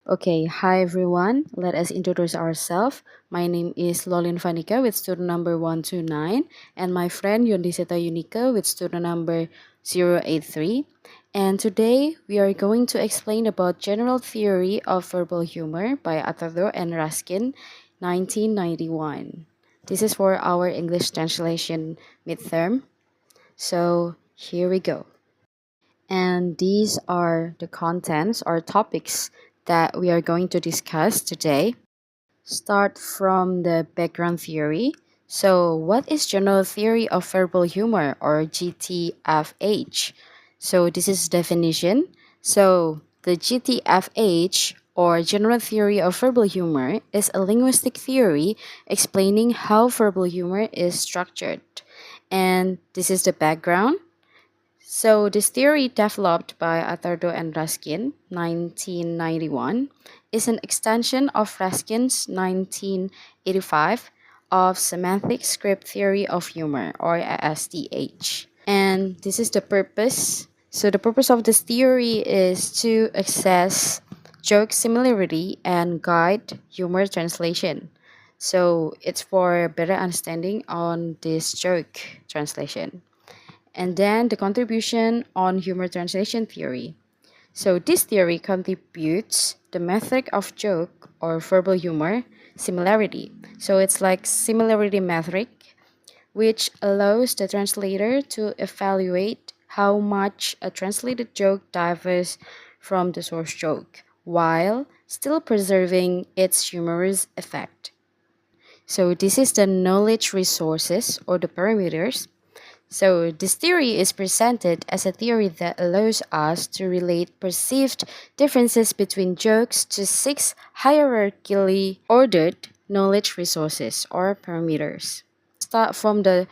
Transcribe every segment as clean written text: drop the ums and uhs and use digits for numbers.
Okay, hi everyone. Let us introduce ourselves. My name is Lolyn Vanika with student number 129 and my friend Desita Eunike with student number 083. And today we are going to explain about general theory of verbal humor by Attardo and Ranskin, 1991. This is for our English translation midterm. So here we go. And these are the contents or topics that we are going to discuss today. Start from the background theory. So, what is general theory of verbal humor or GTVH? So, this is definition. So, the GTVH or general theory of verbal humor is a linguistic theory explaining how verbal humor is structured. And this is the background. So, this theory, developed by Attardo and Ranskin, 1991, is an extension of Raskin's 1985 of semantic script theory of humor, or STH. And this is the purpose. So, the purpose of this theory is to assess joke similarity and guide humor translation. So, it's for better understanding on this joke translation. And then the contribution on humor translation theory. So this theory contributes the method of joke or verbal humor similarity. So it's like similarity metric, which allows the translator to evaluate how much a translated joke differs from the source joke, while still preserving its humorous effect. So this is the knowledge resources or the parameters. So, this theory is presented as a theory that allows us to relate perceived differences between jokes to six hierarchically ordered knowledge resources or parameters. Start from the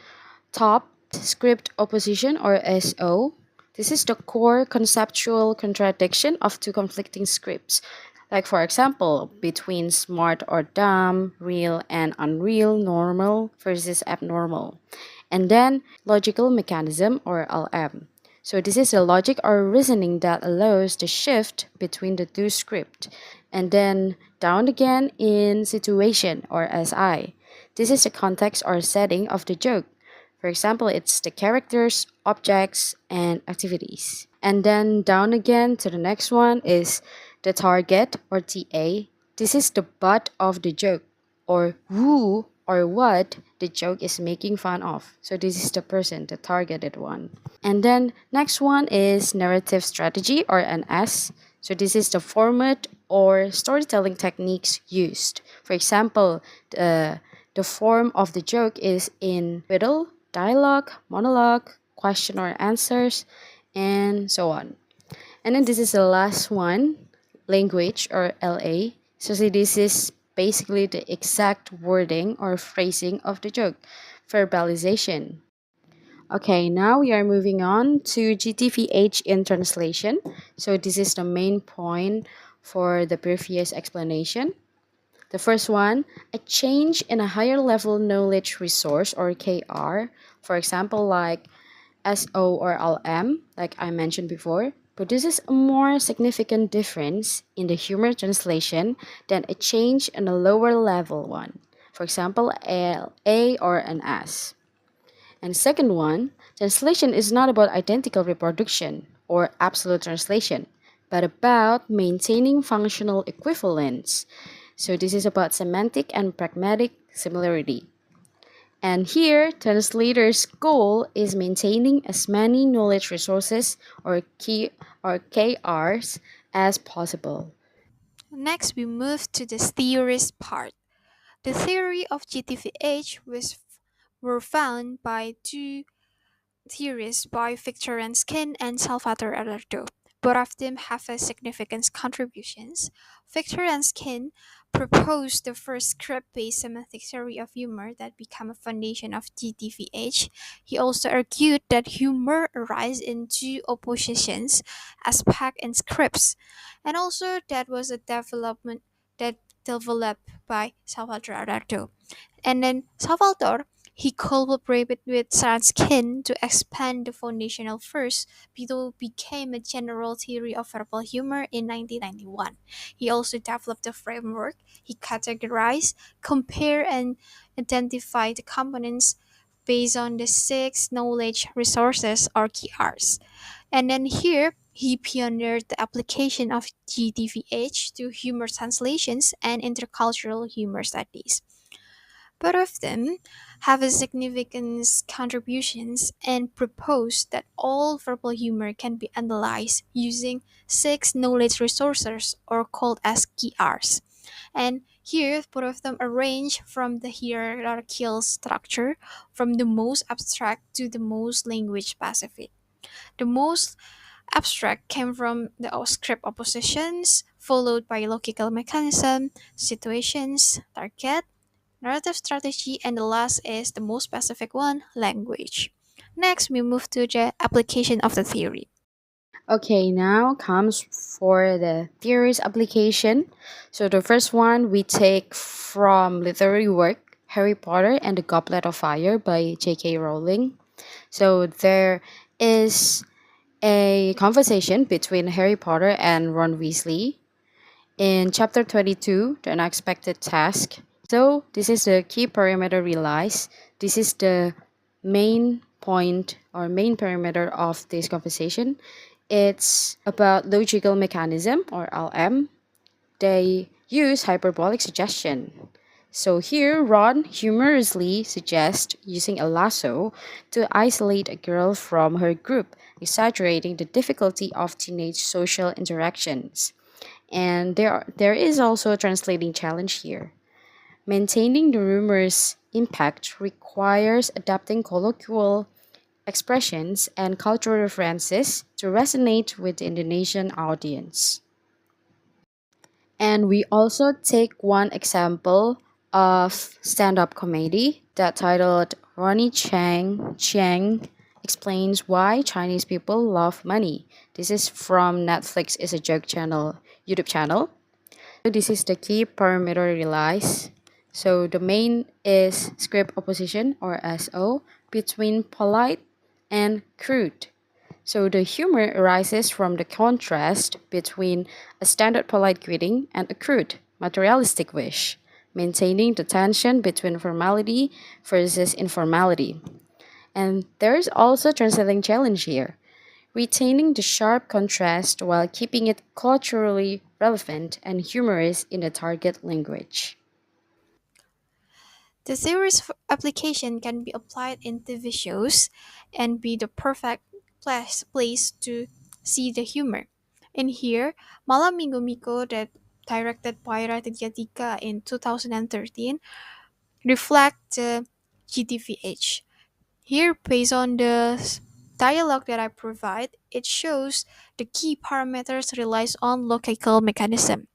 top, script opposition or SO. This is the core conceptual contradiction of two conflicting scripts. Like, for example, between smart or dumb, real and unreal, normal versus abnormal. And then logical mechanism or LM. So this is a logic or reasoning that allows the shift between the two scripts. And then down again in situation or SI. This is the context or setting of the joke. For example, it's the characters, objects, and activities. And then down again to the next one is the target or TA. This is the butt of the joke or who or what the joke is making fun of. So this is the person, the targeted one. And then next one is narrative strategy or NS. So this is the format or storytelling techniques used. For example, the form of the joke is in riddle, dialogue, monologue, question or answers, and so on. And then this is the last one, language or LA. So see, this is basically the exact wording or phrasing of the joke, verbalization. Okay, now we are moving on to GTVH in translation. So this is the main point for the previous explanation. The first one, a change in a higher level knowledge resource or KR, for example, like SO or LM, like I mentioned before, produces a more significant difference in the humor translation than a change in a lower level one, for example, A or an S. And second one, translation is not about identical reproduction or absolute translation, but about maintaining functional equivalence. So this is about semantic and pragmatic similarity. And here, translators' goal is maintaining as many knowledge resources or key or KRs as possible. Next, we move to the theorist part. The theory of GTVH were found by two theorists by Victor Ranskin and Salvatore Arardo. Both of them have a significant contributions. Victor Ranskin proposed the first script-based semantic theory of humor that became a foundation of GTVH. He also argued that humor arises in two oppositions, aspect and scripts, and also that was a development that developed by Salvatore Arardo. And then Salvatore He collaborated with Ranskin to expand the foundational verse, below became a general theory of verbal humor in 1991. He also developed a framework. He categorized, compared, and identified the components based on the six knowledge resources or KRs. And then here, he pioneered the application of GTVH to humor translations and intercultural humor studies. Both of them have a significant contributions and propose that all verbal humor can be analyzed using six knowledge resources or called as KRs. And here, both of them arrange from the hierarchical structure from the most abstract to the most language specific. The most abstract came from the script oppositions, followed by logical mechanism, situations, target, narrative strategy, and the last is the most specific one, language. Next, we move to the application of the theory. Okay, now comes for the theories application. So the first one we take from literary work Harry Potter and the Goblet of Fire by J.K. Rowling. So there is a conversation between Harry Potter and Ron Weasley in chapter 22, The Unexpected Task. So this is the key parameter realized. This is the main point or main parameter of this conversation. It's about logical mechanism or LM. They use hyperbolic suggestion. So here, Ron humorously suggests using a lasso to isolate a girl from her group, exaggerating the difficulty of teenage social interactions. And there is also a translating challenge here. Maintaining the rumor's impact requires adapting colloquial expressions and cultural references to resonate with the Indonesian audience. And we also take one example of stand-up comedy that titled Ronnie Chang explains why Chinese people love money. This is from Netflix is a joke channel YouTube channel. So this is the key parameter realized. So the main is script opposition or SO between polite and crude. So the humor arises from the contrast between a standard polite greeting and a crude, materialistic wish, maintaining the tension between formality versus informality. And there's also a translating challenge here, retaining the sharp contrast while keeping it culturally relevant and humorous in the target language. The theory's application can be applied in TV shows and be the perfect place to see the humor. In here, Malam Minggu Miko that directed by RADITYA DIKA in 2013 reflect the GTVH. Here, based on the dialogue that I provide, it shows the key parameters relies on logical mechanism.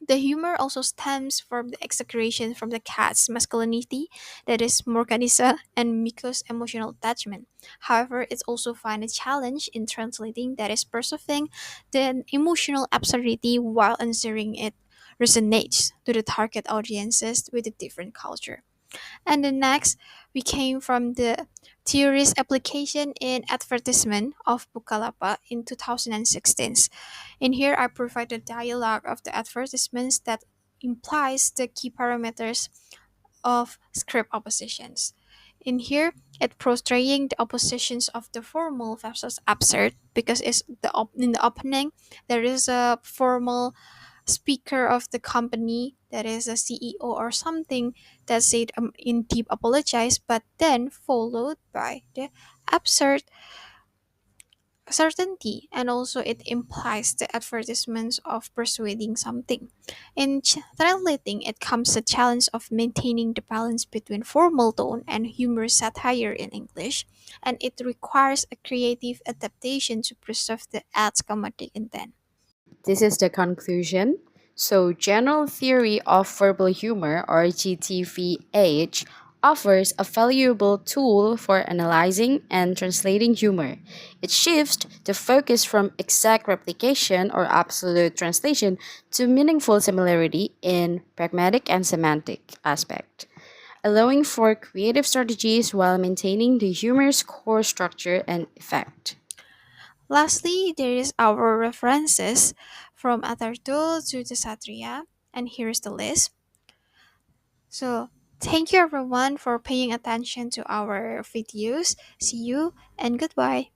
The humor also stems from the exaggeration from the cat's masculinity, that is Morganisa, and Miko's emotional attachment. However, it also finds a challenge in translating that is perceiving the emotional absurdity while ensuring it resonates to the target audiences with a different culture. And the next, we came from the theorist application in advertisement of Bukalapak in 2016. In here, I provide a dialogue of the advertisements that implies the key parameters of script oppositions. In here, it portraying the oppositions of the formal versus absurd because it's in the opening there is a formal speaker of the company that is a CEO or something that said in deep apologize, but then followed by the absurd certainty, and also it implies the advertisements of persuading something. In translating, it comes the challenge of maintaining the balance between formal tone and humorous satire in English, and it requires a creative adaptation to preserve the ad's comedic intent. This is the conclusion. So, general theory of verbal humor or GTVH offers a valuable tool for analyzing and translating humor. It shifts the focus from exact replication or absolute translation to meaningful similarity in pragmatic and semantic aspect. allowing for creative strategies while maintaining the humor's core structure and effect. Lastly, there is our references from Attardo to the Satria, and here's the list. So, thank you everyone for paying attention to our videos. See you and goodbye.